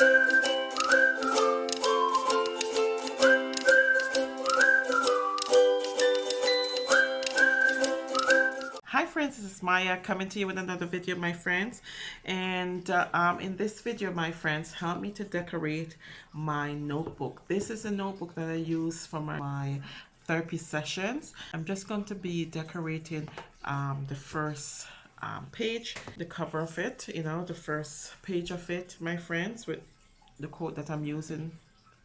Hi friends, this is Maya coming to you with another video, my friends. And in this video, my friends, help me to decorate my notebook. This is a notebook that I use for my therapy sessions. I'm just going to be decorating the first page, the cover of it, you know, the first page of it, my friends, with the quote that I'm using,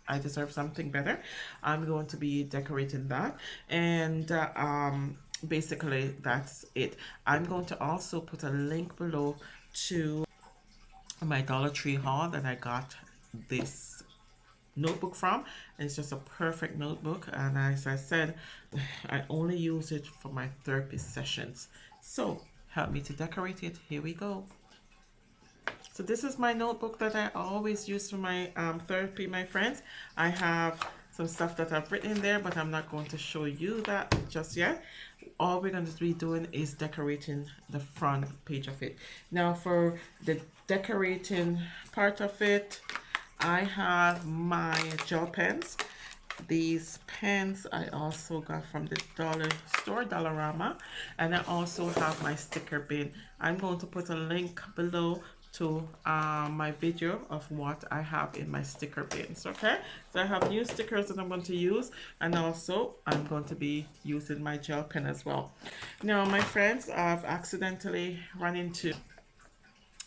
I deserve something better. I'm going to be decorating that, and basically that's it. I'm going to also put a link below to my Dollar Tree haul that I got this notebook from. It's just a perfect notebook, and as I said, I only use it for my therapy sessions. So help me to decorate it. Here we go. So this is my notebook that I always use for my therapy, my friends. I have some stuff that I've written in there, but I'm not going to show you that just yet. All we're going to be doing is decorating the front page of it. Now for the decorating part of it, I have my gel pens. These pens I also got from the dollar store, Dollarama, and I also have my sticker bin. I'm going to put a link below to my video of what I have in my sticker bins. Okay, so I have new stickers that I'm going to use, and also I'm going to be using my gel pen as well. Now my friends, I've accidentally run into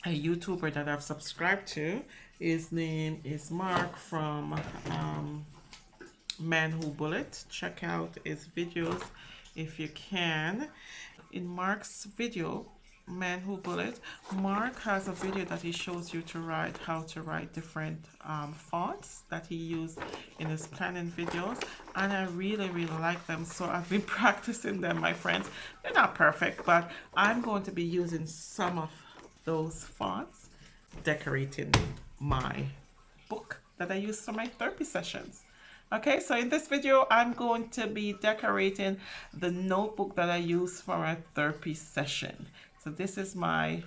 a YouTuber that I've subscribed to. His name is Mark from Man Who Bullet. Check out his videos if you can. In Mark's video, Man Who Bullet, Mark has a video that he shows you to write how to write different fonts that he used in his planning videos, and I really like them, so I've been practicing them, my friends. They're not perfect, but I'm going to be using some of those fonts decorating my book that I use for my therapy sessions. Okay, so in this video, I'm going to be decorating the notebook that I use for my therapy session. So this is my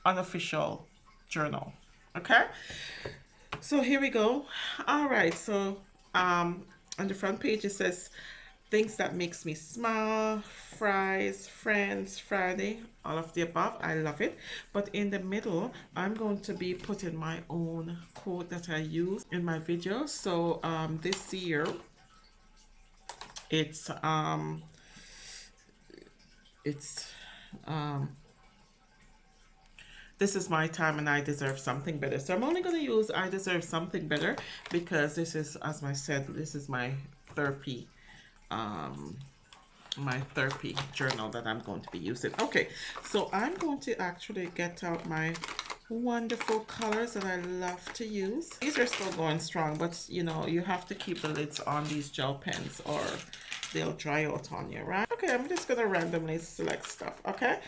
unofficial journal. Okay, so here we go. All right, so on the front page, it says things that makes me smile, fries, friends, Friday, all of the above. I love it. But in the middle, I'm going to be putting my own quote that I use in my video. So this year, it's this is my time and I deserve something better. So I'm only going to use I deserve something better because this is, as I said, this is my therapy journal that I'm going to be using. Okay, so I'm going to actually get out my wonderful colors that I love to use. These are still going strong, but you know, you have to keep the lids on these gel pens or they'll dry out on you, right? Okay, I'm just gonna randomly select stuff. Okay,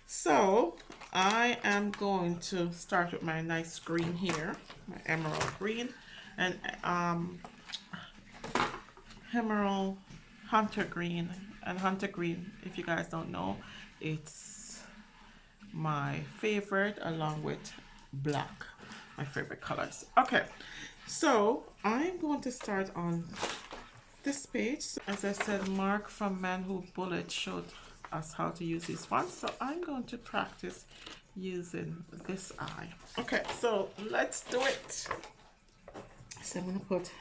so I am going to start with my nice green here, my emerald green, and emerald hunter green. And hunter green, if you guys don't know, it's my favorite along with black, my favorite colors. Okay, so I'm going to start on this page. As I said, Mark from Man Who Bullet showed us how to use these fonts, so I'm going to practice using this eye. Okay, so let's do it. So I'm going to put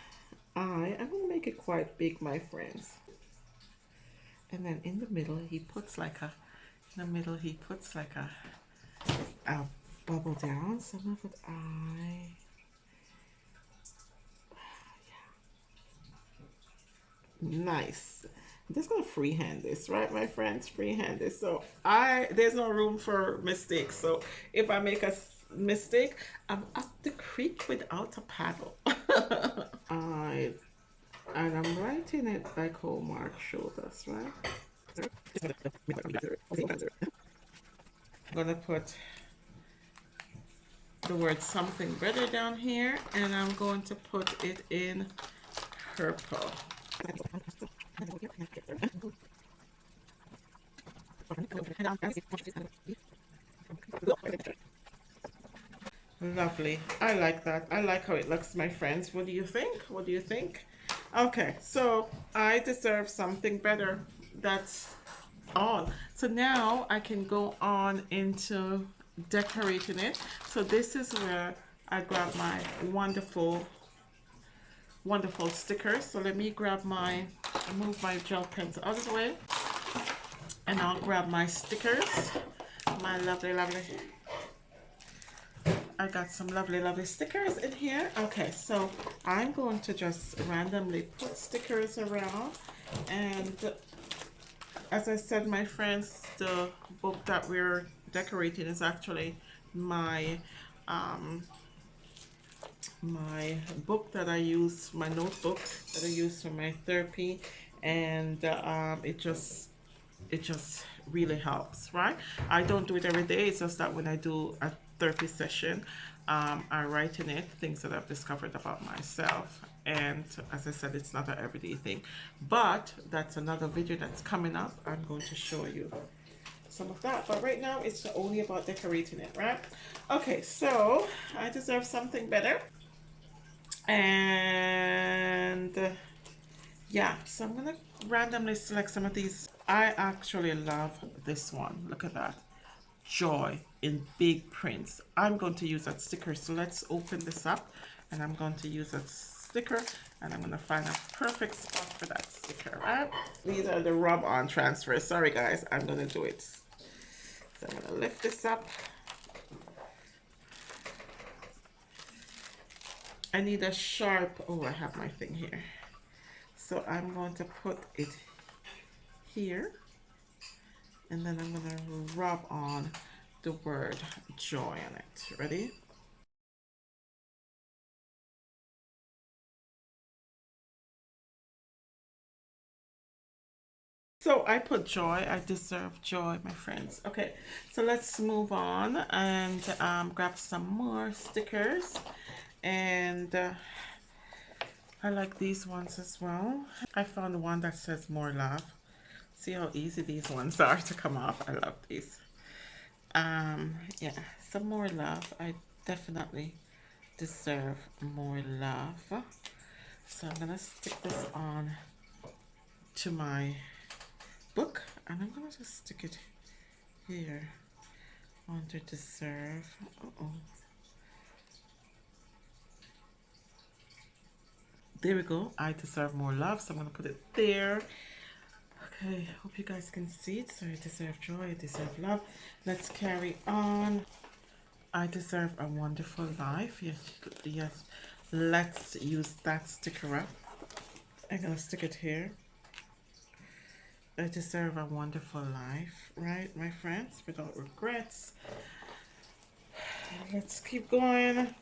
I'm going to make it quite big, my friends. And then in the middle, he puts like a bubble down. So I'm gonna put I. Yeah. Nice. I'm just gonna freehand this, right, my friends? Freehand this. So there's no room for mistakes. So if I make a mistake, I'm up the creek without a paddle. And I'm writing it like how Mark showed us, right? I'm gonna put the word something better down here, and I'm going to put it in purple. Lovely. I like that. I like how it looks, my friends. What do you think? What do you think? Okay, so I deserve something better. That's all. So now I can go on into decorating it. So this is where I grab my wonderful, wonderful stickers. So let me grab my, move my gel pens out of the way, and I'll grab my stickers. My lovely, lovely. I got some lovely, lovely stickers in here. Okay, so I'm going to just randomly put stickers around. And as I said, my friends, the book that we're decorating is actually my my book that I use, my notebook that I use for my therapy, and it just really helps, right? I don't do it every day. It's just that when I do a therapy session, I write in it things that I've discovered about myself. And as I said, it's not an everyday thing, but that's another video that's coming up. I'm going to show you some of that, but right now it's only about decorating it, right? Okay, so I deserve something better. And yeah, so I'm gonna randomly select some of these. I actually love this one. Look at that. Joy in big prints. I'm going to use that sticker. So let's open this up, and I'm going to use that sticker, and I'm going to find a perfect spot for that sticker, right? These are the rub on transfers. Sorry guys, I'm going to do it. So I'm going to lift this up. I need a sharp, oh, I have my thing here. So I'm going to put it here, and then I'm going to rub on the word joy on it. Ready? So I put joy. I deserve joy, my friends. Okay, so let's move on and grab some more stickers. And I like these ones as well. I found one that says more love. See how easy these ones are to come off. I love these. Yeah, some more love. I definitely deserve more love. So I'm gonna stick this on to my book, and I'm gonna just stick it here under deserve. Uh-oh. There we go. I deserve more love, so I'm gonna put it there. Okay, hope you guys can see it. So I deserve joy, I deserve love. Let's carry on. I deserve a wonderful life. Yes, yes. Let's use that sticker up. I'm gonna stick it here. I deserve a wonderful life, right, my friends, without regrets. Let's keep going.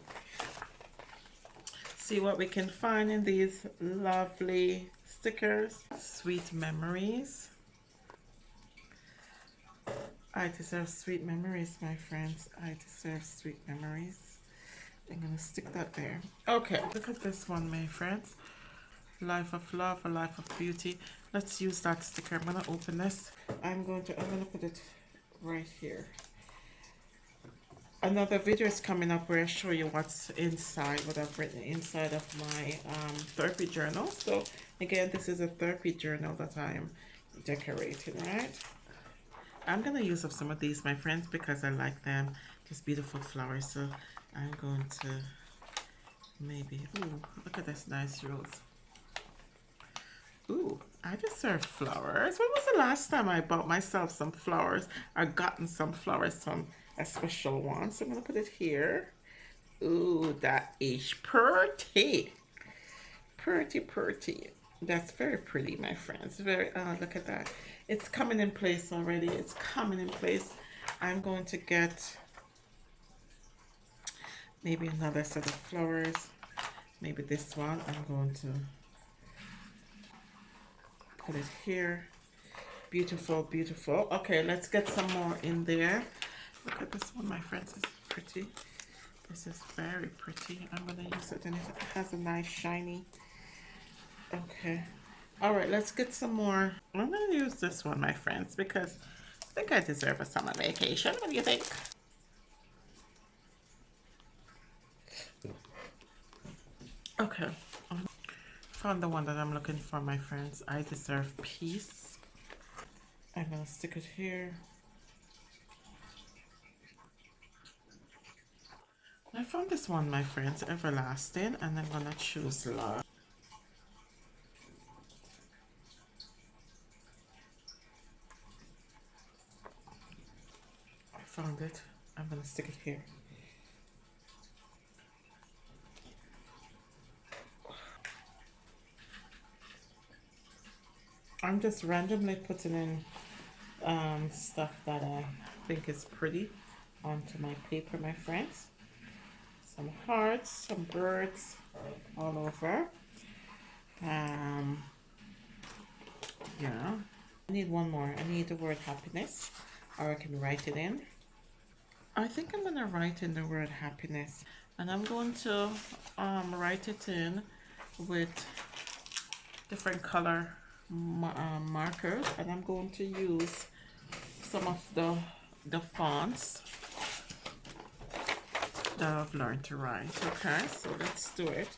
See what we can find in these lovely stickers. Sweet memories. I deserve sweet memories, my friends. I deserve sweet memories. I'm gonna stick that there. Okay, look at this one, my friends. Life of love, a life of beauty. Let's use that sticker. I'm gonna open this. I'm gonna put it right here. Another video is coming up where I show you what's inside, what I've written inside of my therapy journal. So again, this is a therapy journal that I am decorating, right? I'm gonna use up some of these, my friends, because I like them. Just beautiful flowers. So I'm going to maybe, ooh, look at this nice rose. Ooh, I deserve flowers. When was the last time I bought myself some flowers or gotten some flowers from a special one? So I'm gonna put it here. Ooh, that is pretty. Pretty, pretty. That's very pretty, my friends. Very, look at that. It's coming in place already. It's coming in place. I'm going to get maybe another set of flowers. Maybe this one. I'm going to put it here. Beautiful, beautiful. Okay, let's get some more in there. Look at this one, my friends. It's pretty. This is very pretty. I'm gonna use it, and it has a nice shiny. Okay. All right, let's get some more. I'm gonna use this one, my friends, because I think I deserve a summer vacation. What do you think? Okay, found the one that I'm looking for, my friends. I deserve peace. I'm gonna stick it here. I found this one, my friends, everlasting, and I'm gonna choose love. I found it. I'm gonna stick it here. I'm just randomly putting in stuff that I think is pretty onto my paper, my friends. Some hearts, some birds all over. Um, yeah. I need one more. I need the word happiness, or I can write it in. I think I'm gonna write in the word happiness, and I'm going to write it in with different color markers, and I'm going to use some of the fonts that I've learned to write. Okay, so let's do it.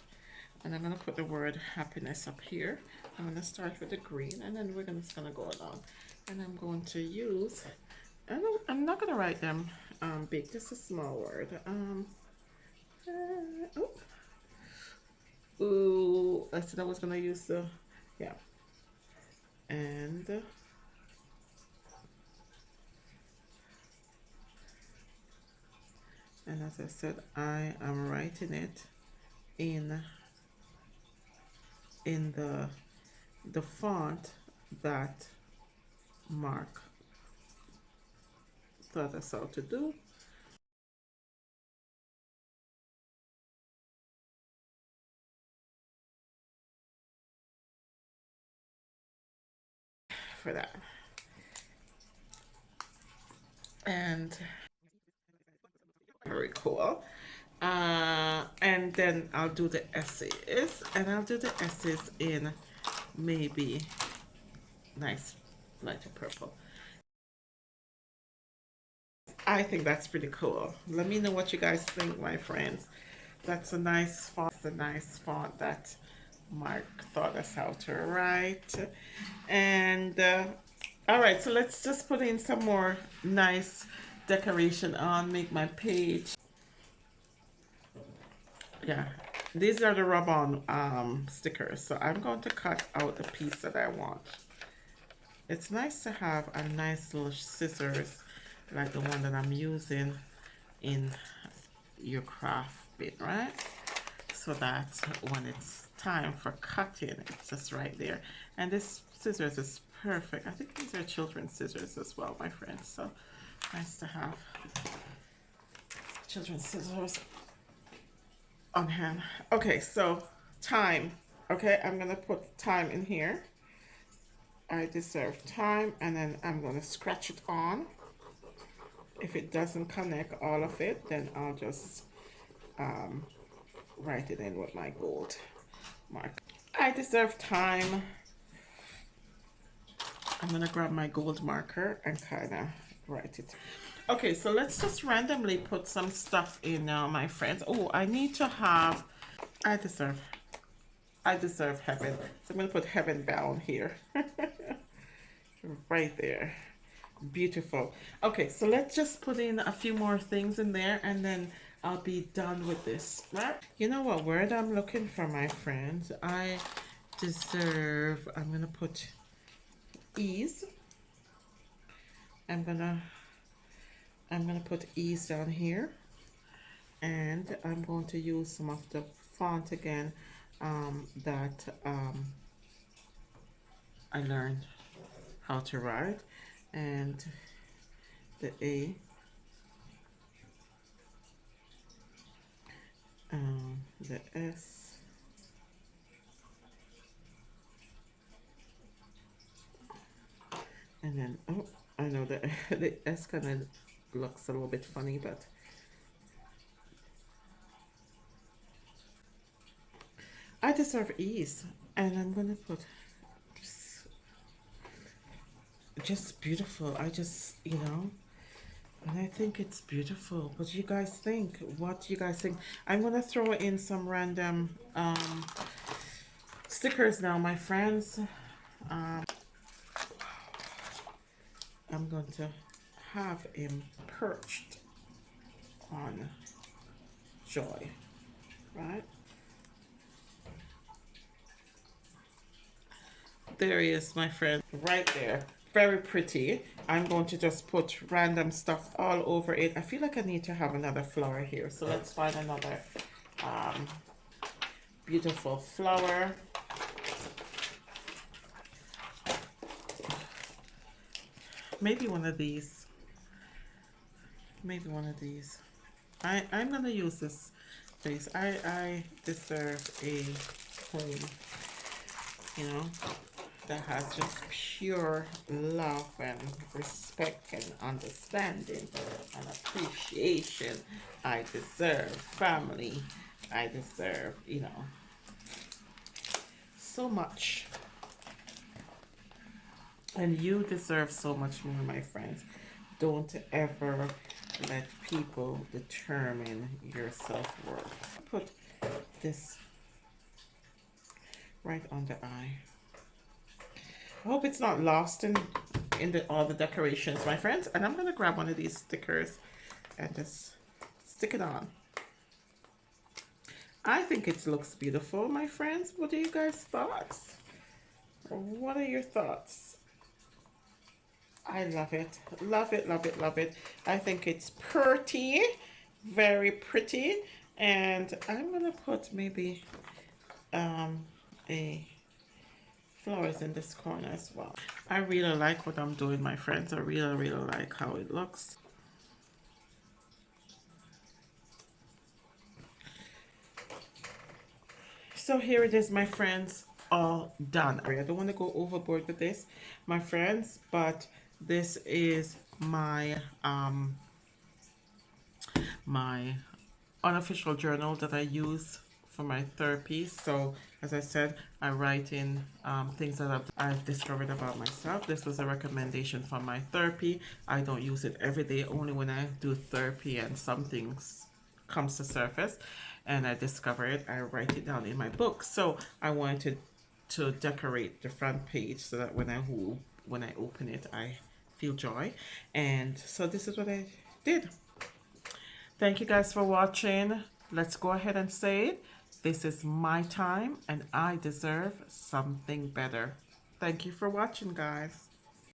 And I'm gonna put the word happiness up here. I'm gonna start with the green, and then we're just gonna go along. And I'm going to use, and I'm not gonna write them big, just a small word. Oh, ooh, I said I was gonna use the, yeah, and as I said, I am writing it in the font that Mark taught us how to do. For that. And very cool. And then I'll do the essays, and I'll do the essays in maybe nice lighter purple. I think that's pretty cool. Let me know what you guys think, my friends. That's a nice font. It's a nice font that Mark taught us how to write. And all right, so let's just put in some more nice decoration on, make my page. Yeah, these are the rub-on stickers. So I'm going to cut out the piece that I want. It's nice to have a nice little scissors like the one that I'm using in your craft bit, right? So that when it's time for cutting, it's just right there. And this scissors is perfect. I think these are children's scissors as well, my friends. So nice to have children's scissors on hand. Okay, so time. Okay, I'm gonna put time in here. I deserve time, and then I'm gonna scratch it on. If it doesn't connect all of it, then I'll just write it in with my gold mark. I deserve time. I'm gonna grab my gold marker and kind of write it. Okay, so let's just randomly put some stuff in now, my friends. Oh, I need to have, I deserve heaven. So I'm gonna put heaven down here. Right there. Beautiful. Okay, so let's just put in a few more things in there, and then I'll be done with this, right? You know what word I'm looking for, my friends? I deserve, I'm gonna put ease. I'm gonna put ease down here, and I'm going to use some of the font again that I learned how to write, and the A, the S, and then, oh, I know that the S kind of looks a little bit funny, but I deserve ease, and I'm gonna put just beautiful. I just, you know, And I think it's beautiful. What do you guys think? What do you guys think? I'm gonna throw in some random stickers now, my friends. I'm going to have him perched on Joy, right? There he is, my friend, right there. Very pretty. I'm going to just put random stuff all over it. I feel like I need to have another flower here. So let's find another um, beautiful flower. Maybe one of these. Maybe one of these. I'm gonna use this face. I deserve a home, you know, that has just pure love and respect and understanding and appreciation. I deserve family. I deserve, you know, so much. And you deserve so much more, my friends. Don't ever let people determine your self-worth. Put this right on the eye. I hope it's not lost in all the decorations, my friends. And I'm gonna grab one of these stickers and just stick it on. I think it looks beautiful, my friends. What are you guys' thoughts? What are your thoughts? I love it. Love it, love it, love it. I think it's pretty, very pretty. And I'm gonna put maybe a flowers in this corner as well. I really like what I'm doing, my friends. I really, really like how it looks. So here it is, my friends, all done. I don't want to go overboard with this, my friends, but this is my my unofficial journal that I use for my therapy. So as I said, I write in things that I've discovered about myself. This was a recommendation from my therapy. I don't use it every day, only when I do therapy and some things comes to surface and I discover it, I write it down in my book. So I wanted to decorate the front page so that when I open it, I feel joy. And so this is what I did. Thank you guys for watching. Let's go ahead and say it. This is my time and I deserve something better. Thank you for watching, guys.